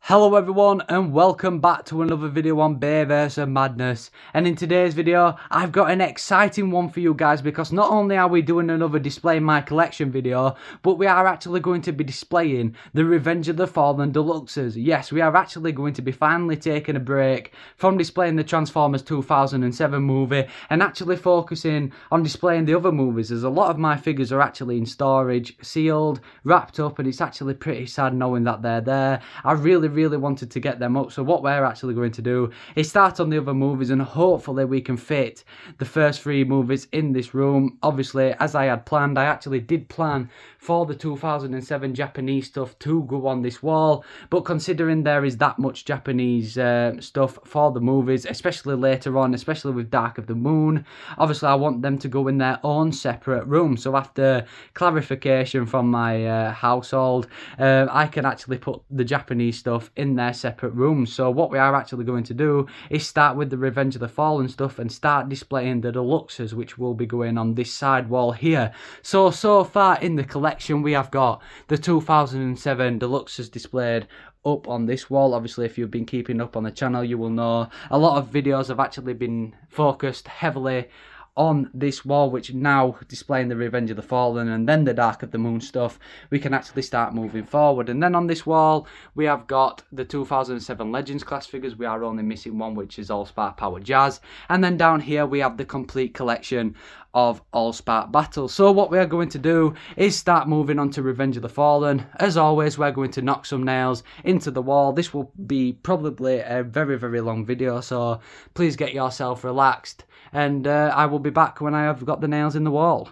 Hello everyone and welcome back to another video on Bayverse Madness, and in today's video I've got an exciting one for you guys because not only are we doing another display my collection video, but we are actually going to be displaying the Revenge of the Fallen Deluxes. Yes, we are actually going to be finally taking a break from displaying the Transformers 2007 movie and actually focusing on displaying the other movies, as a lot of my figures are actually in storage, sealed, wrapped up, and it's actually pretty sad knowing that they're there. I really wanted to get them up, so what we're actually going to do is start on the other movies, and hopefully we can fit the first three movies in this room. Obviously, as I had planned, I actually did plan for the 2007 Japanese stuff to go on this wall, but considering there is that much Japanese stuff for the movies, especially later on, especially with Dark of the Moon, obviously I want them to go in their own separate room. So after clarification from my household, I can actually put the Japanese stuff in their separate rooms. So what we are actually going to do is start with the Revenge of the Fallen stuff and start displaying the Deluxes, which will be going on this side wall here. So far in the collection we have got the 2007 Deluxes displayed up on this wall. Obviously, if you've been keeping up on the channel, you will know a lot of videos have actually been focused heavily on this wall, which now displaying the Revenge of the Fallen and then the Dark of the Moon stuff, we can actually start moving forward. And then on this wall we have got the 2007 Legends class figures. We are only missing one, which is Allspark Power Jazz, and then down here we have the complete collection of Allspark Battle. So what we are going to do is start moving on to Revenge of the Fallen. As always, we're going to knock some nails into the wall. This will be probably a very long video, so please get yourself relaxed, and I will be back when I have got the nails in the wall.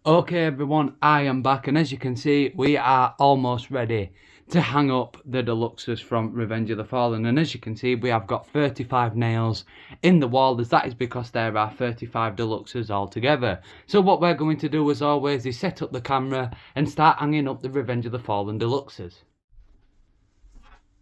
Okay everyone, I am back, and as you can see we are almost ready to hang up the Deluxes from Revenge of the Fallen. And as you can see, we have got 35 nails in the wall, as that is because there are 35 Deluxes altogether. So what we're going to do as always is set up the camera and start hanging up the Revenge of the Fallen Deluxes.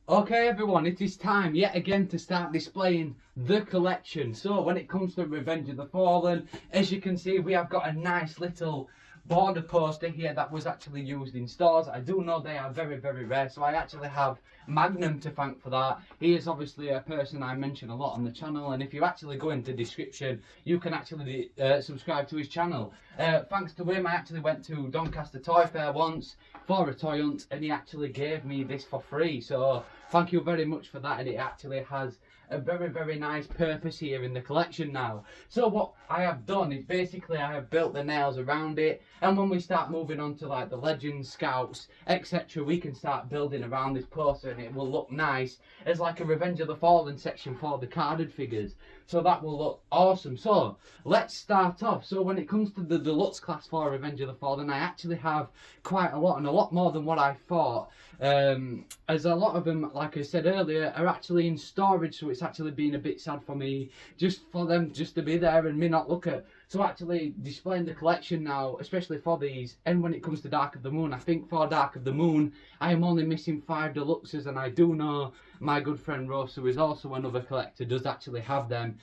Okay everyone, it is time yet again to start displaying the collection. So when it comes to Revenge of the Fallen, as you can see, we have got a nice little border poster here that was actually used in stores. I do know they are very rare, so I actually have Magnum to thank for that. He is obviously a person I mention a lot on the channel, and if you actually go into the description, you can actually subscribe to his channel. Thanks to him, I actually went to Doncaster Toy Fair once for a toy hunt, and he actually gave me this for free, so thank you very much for that. And it actually has a very nice purpose here in the collection now. So what I have done is basically I have built the nails around it, and when we start moving on to like the Legends, Scouts, etc., we can start building around this poster, and it will look nice as like a Revenge of the Fallen section for the carded figures. So that will look awesome. So let's start off. So when it comes to the Deluxe class for Revenge of the Fallen, I actually have quite a lot, and a lot more than what I thought, as a lot of them, like I said earlier, are actually in storage. So it's actually been a bit sad for me just for them just to be there and me not look at. So actually displaying the collection now, especially for these, and when it comes to Dark of the Moon, I think for Dark of the Moon I am only missing 5 Deluxes, and I do know my good friend Russ, who is also another collector, does actually have them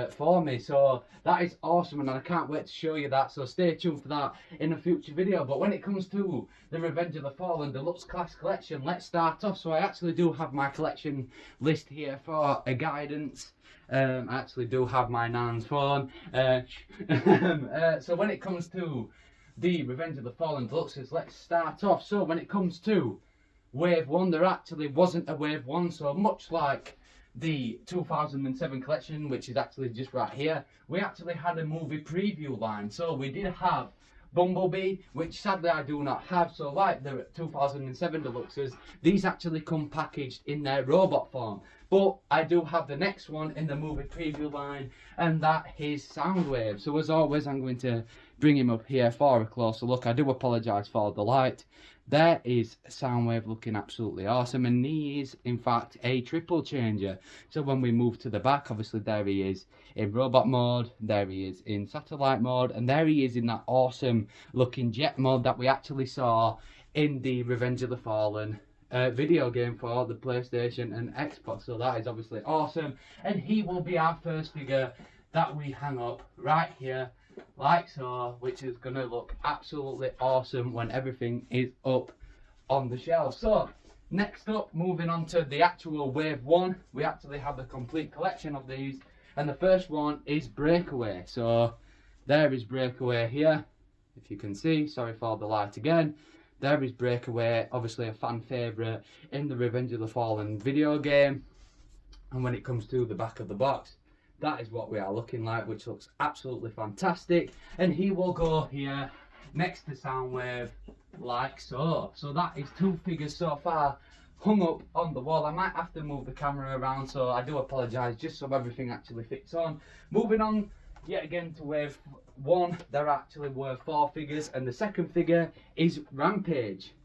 for me. So that is awesome, and I can't wait to show you that, so stay tuned for that in a future video. But when it comes to the Revenge of the Fallen Deluxe class collection, let's start off. So I actually do have my collection list here for a guidance. I actually do have my nan's phone. So when it comes to the Revenge of the Fallen Deluxes, let's start off. So when it comes to Wave 1, there actually wasn't a Wave 1, so much like the 2007 collection, which is actually just right here, we actually had a movie preview line. So we did have Bumblebee, which sadly I do not have. So like the 2007 Deluxes, these actually come packaged in their robot form. But I do have the next one in the movie preview line, and that is Soundwave. So as always, I'm going to bring him up here for a closer look. I do apologise for the light. There is Soundwave looking absolutely awesome, and he is in fact a triple changer. So when we move to the back, obviously there he is in robot mode, there he is in satellite mode, and there he is in that awesome looking jet mode that we actually saw in the Revenge of the Fallen video game for the PlayStation and Xbox. So that is obviously awesome, and he will be our first figure that we hang up right here like so, which is gonna look absolutely awesome when everything is up on the shelf. So Next up, moving on to the actual Wave 1, we actually have a complete collection of these, and the first one is Breakaway. So there is Breakaway here, if you can see, sorry for the light again. There is Breakaway, obviously a fan favourite in the Revenge of the Fallen video game. And when it comes to the back of the box, that is what we are looking like, which looks absolutely fantastic. And he will go here next to Soundwave, like so. So that is 2 figures so far hung up on the wall. I might have to move the camera around, so I do apologise, just so everything actually fits on. Moving on yet again to Wave 1, there actually were 4 figures, and the second figure is Rampage.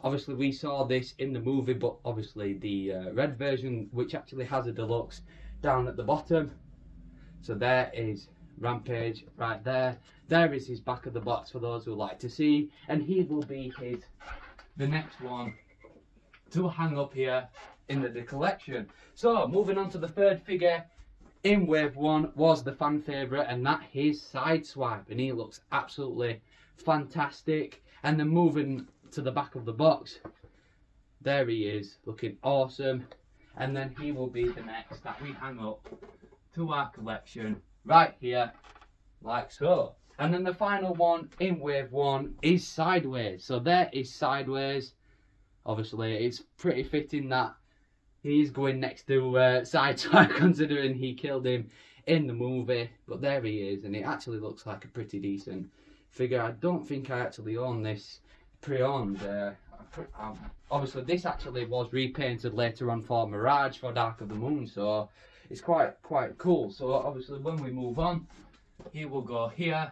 Obviously we saw this in the movie, but obviously the red version, which actually has a deluxe, down at the bottom. So there is Rampage right there. There is his back of the box for those who like to see, and he will be the next one to hang up here in the collection. So moving on to the third figure in Wave 1 was the fan favourite, and that is Sideswipe, and he looks absolutely fantastic. And then moving to the back of the box, there he is, looking awesome. And then he will be the next that we hang up to our collection right here, like so. And then the final one in Wave 1 is Sideways. So there is Sideways. Obviously it's pretty fitting that he's going next to Sideswipe, considering he killed him in the movie. But there he is, and it actually looks like a pretty decent figure. I don't think I actually own this pre-owned. Obviously this actually was repainted later on for Mirage for Dark of the Moon, so it's quite cool. So obviously when we move on, he will go here,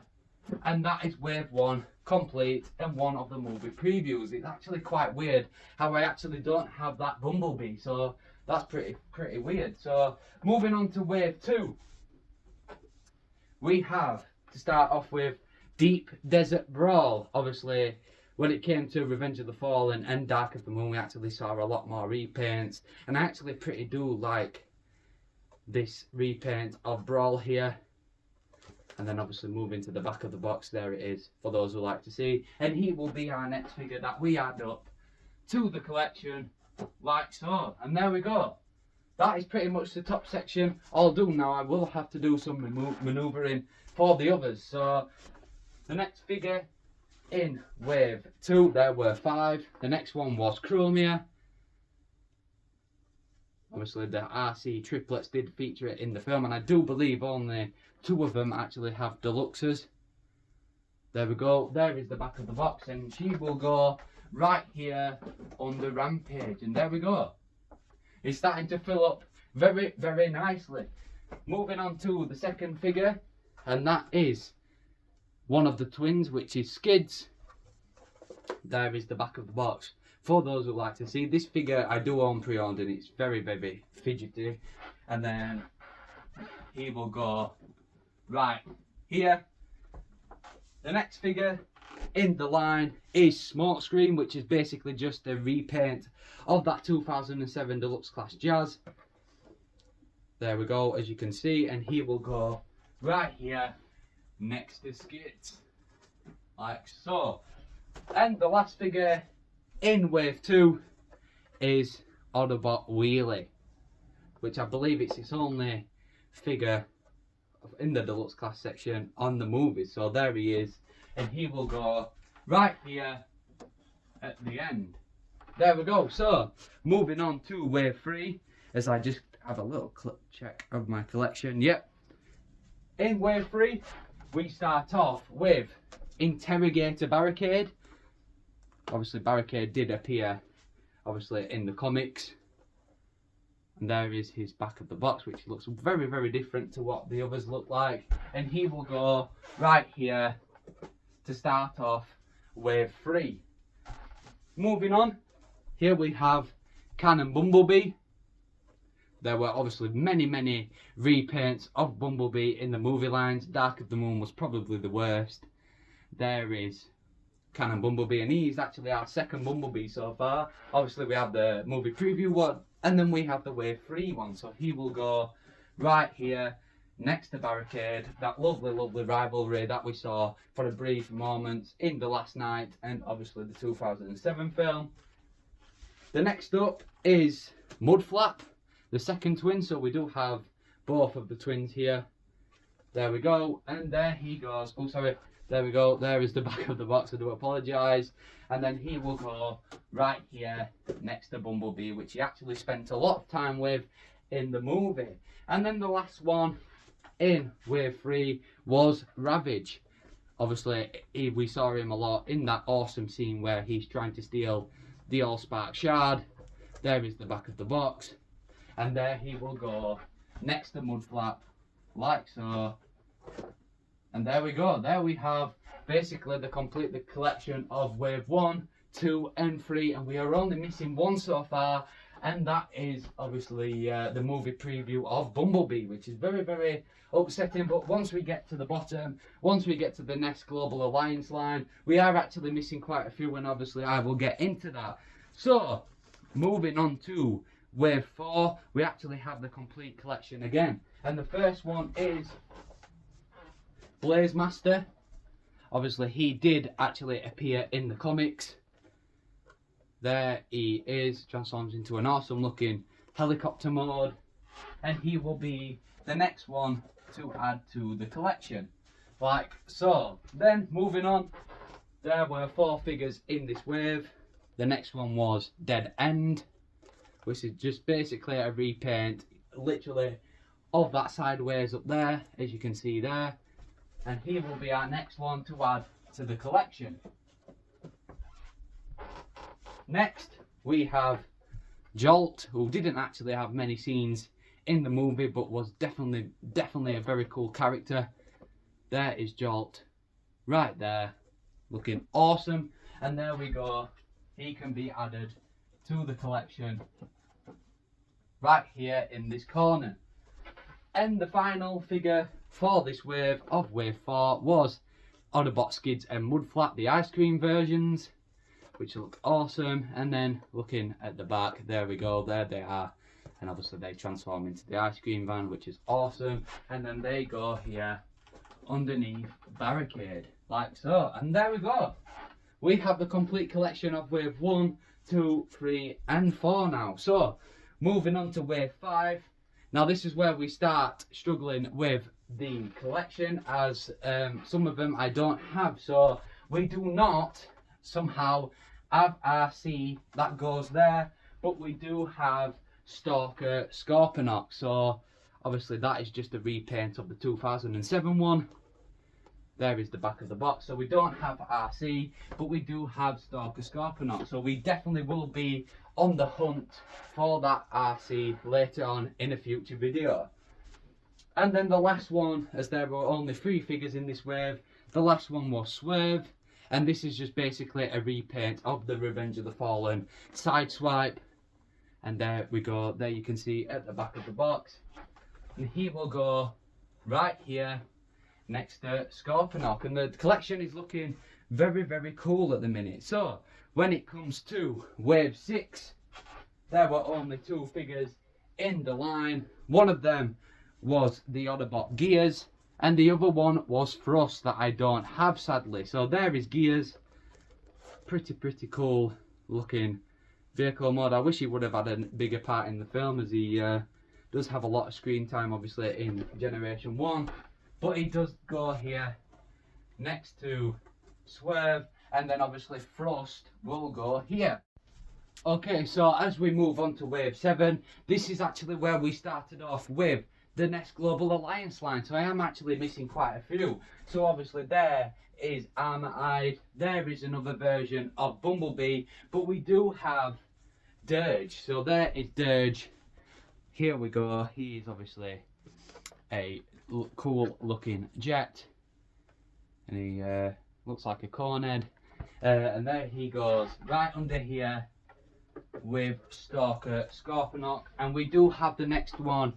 and that is Wave 1 complete and one of the movie previews. It's actually quite weird how I actually don't have that Bumblebee, so that's pretty weird. So moving on to Wave 2, we have to start off with Deep Desert Brawl. Obviously when it came to Revenge of the Fallen and Dark of the Moon, we actually saw a lot more repaints, and I actually pretty do like this repaint of Brawl here. And then obviously moving to the back of the box, there it is for those who like to see, and he will be our next figure that we add up to the collection, like so. And there we go, that is pretty much the top section all done. Now I will have to do some manoeuvring for the others. So the next figure in Wave 2, there were 5. The next one was Chromia. Obviously the RC triplets did feature it in the film, and I do believe only 2 of them actually have Deluxes. There we go, there is the back of the box, and she will go right here under Rampage, and there we go. It's starting to fill up very nicely. Moving on to the second figure, and that is one of the twins, which is Skids. There is the back of the box for those who like to see. This figure I do own pre-owned, and it's very fidgety. And then he will go right here. The next figure in the line is Smokescreen, which is basically just a repaint of that 2007 Deluxe Class Jazz. There we go, as you can see, and he will go right here next to Skids, like so. And the last figure in Wave 2 is Autobot Wheelie, which I believe it's its only figure in the Deluxe Class section on the movie. So there he is, and he will go right here at the end. There we go. So moving on to Wave 3, as I just have a little clip check of my collection. Yep, in Wave 3 we start off with Interrogator Barricade. Obviously Barricade did appear obviously in the comics, and there is his back of the box, which looks very different to what the others look like. And he will go right here to start off Wave 3. Moving on, here we have Canon Bumblebee. There were obviously many repaints of Bumblebee in the movie lines. Dark of the Moon was probably the worst. There is Canon Bumblebee, and he's actually our second Bumblebee so far. Obviously we have the movie preview one, and then we have the Wave 3 one. So he will go right here next to Barricade, that lovely rivalry that we saw for a brief moment in The Last Night and obviously the 2007 film. The next up is Mudflap, the second twin. So we do have both of the twins here. There we go, and there he goes. Oh, sorry. There we go. There is the back of the box. I do apologise. And then he will go right here next to Bumblebee, which he actually spent a lot of time with in the movie. And then the last one in wave 3 was Ravage. Obviously, we saw him a lot in that awesome scene where he's trying to steal the Allspark shard. There is the back of the box. And there he will go next to Mudflap, like so. And there we go. There we have basically the complete collection of wave 1, 2 and 3, and we are only missing one so far, and that is obviously the movie preview of Bumblebee, which is very, very upsetting. But once we get to the bottom, once we get to the next Global Alliance line, we are actually missing quite a few, and obviously I will get into that. So moving on to wave 4, we actually have the complete collection again, and the first one is Blaze Master. Obviously he did actually appear in the comics. There he is, transforms into an awesome looking helicopter mode, and he will be the next one to add to the collection, like so. Then moving on, there were 4 figures in this wave. The next one was Dead End, which is just basically a repaint literally of that sideways up there, as you can see there. And he will be our next one to add to the collection. Next we have Jolt, who didn't actually have many scenes in the movie, but was definitely a very cool character. There is Jolt right there, looking awesome. And there we go, he can be added to the collection right here in this corner. And the final figure for this wave of wave 4 was Autobot Skids and Mudflap, the ice cream versions, which look awesome. And then looking at the back, there we go, there they are, and obviously they transform into the ice cream van, which is awesome. And then they go here underneath Barricade, like so. And there we go, we have the complete collection of wave 1, 2, 3 and 4 now. So moving on to wave 5. Now this is where we start struggling with the collection, as some of them I don't have. So we do not somehow have RC that goes there, but we do have Stalker Scorponok. So obviously that is just a repaint of the 2007 one. There is the back of the box. So we don't have RC, but we do have Stalker Scorponok. So we definitely will be on the hunt for that RC later on in a future video. And then the last one, as there were only 3 figures in this wave, the last one was Swerve, and this is just basically a repaint of the Revenge of the Fallen Sideswipe. And there we go, there you can see at the back of the box, and he will go right here next to Scorponok. And the collection is looking very, very cool at the minute. So when it comes to wave 6, there were only 2 figures in the line. One of them was the Autobot Gears, and the other one was Frost, that I don't have sadly. So there is Gears, pretty cool looking vehicle mode. I wish he would have had a bigger part in the film, as he does have a lot of screen time obviously in Generation 1, but he does go here next to Swerve, and then obviously Frost will go here. Okay, so as we move on to wave 7, this is actually where we started off with the next Global Alliance line. So I am actually missing quite a few. So obviously there is Armor-Eyed, there is another version of Bumblebee, but we do have Dirge. So there is Dirge. Here we go, he is obviously a cool looking jet, and he looks like a cornhead. And there he goes right under here with Stalker Scorponok. And we do have the next one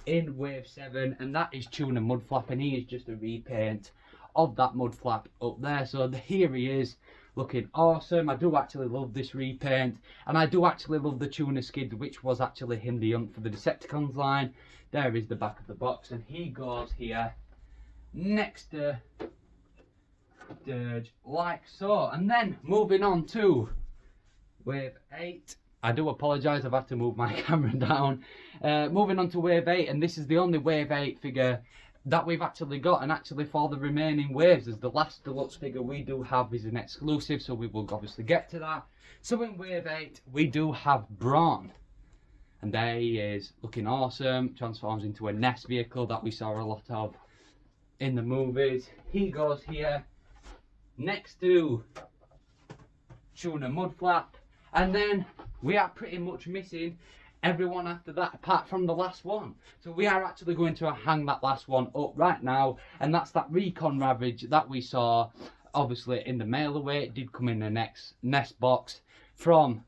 in wave 7, and that is Tuna Mudflap, and he is just a repaint of that Mudflap up there. So here he is, looking awesome. I do actually love this repaint, and I do actually love the Tuna Skid, which was actually him the hunt for the Decepticons line. There is the back of the box, and he goes here next to Dirge, like so. And then moving on to wave 8, I do apologise, I've had to move my camera down. Moving on to Wave 8, and this is the only Wave 8 figure that we've actually got, and actually for the remaining waves, as the last deluxe figure we do have is an exclusive, so we will obviously get to that. So in Wave 8, we do have Brawn. And there he is, looking awesome, transforms into a nest vehicle that we saw a lot of in the movies. He goes here, next to Tuna Mudflap, and then we are pretty much missing everyone after that apart from the last one. So we are actually going to hang that last one up right now, and that's that Recon Ravage that we saw obviously in the mail away. It did come in the nest box from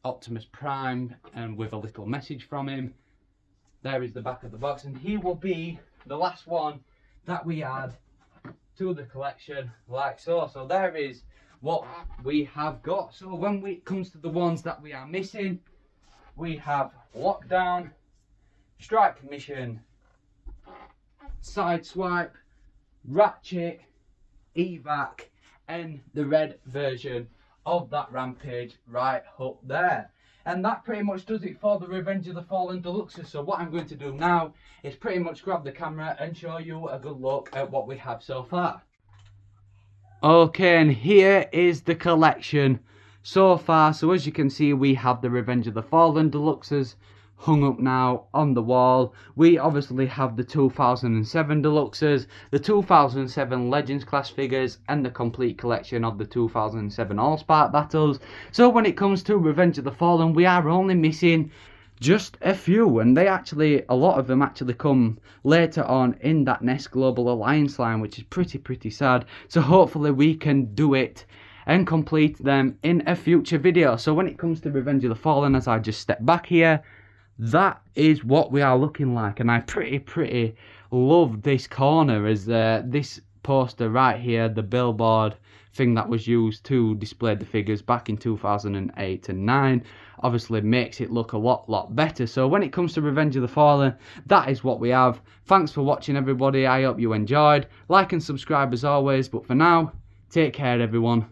Optimus Prime and with a little message from him. There is the back of the box, and he will be the last one that we add to the collection, like so. So there is what we have got. So when it comes to the ones that we are missing, we have Lockdown, Strike Mission, Sideswipe, Ratchet, Evac, and the red version of that Rampage right up there. And that pretty much does it for the Revenge of the Fallen Deluxes. So what I'm going to do now is pretty much grab the camera and show you a good look at what we have so far. Okay, and here is the collection so far. So as you can see, we have the Revenge of the Fallen Deluxes hung up now on the wall. We obviously have the 2007 Deluxes, the 2007 Legends class figures, and the complete collection of the 2007 All-Spark battles. So when it comes to Revenge of the Fallen, we are only missing just a few, and a lot of them actually come later on in that Nest Global Alliance line, which is pretty sad. So hopefully we can do it and complete them in a future video. So when it comes to Revenge of the Fallen, as I just step back here, that is what we are looking like, and I pretty love this corner, as this poster right here, the billboard thing that was used to display the figures back in 2008 and 9, obviously makes it look a lot better. So when it comes to Revenge of the Fallen, that is what we have. Thanks for watching, everybody. I hope you enjoyed. Like and subscribe as always, but for now, take care everyone.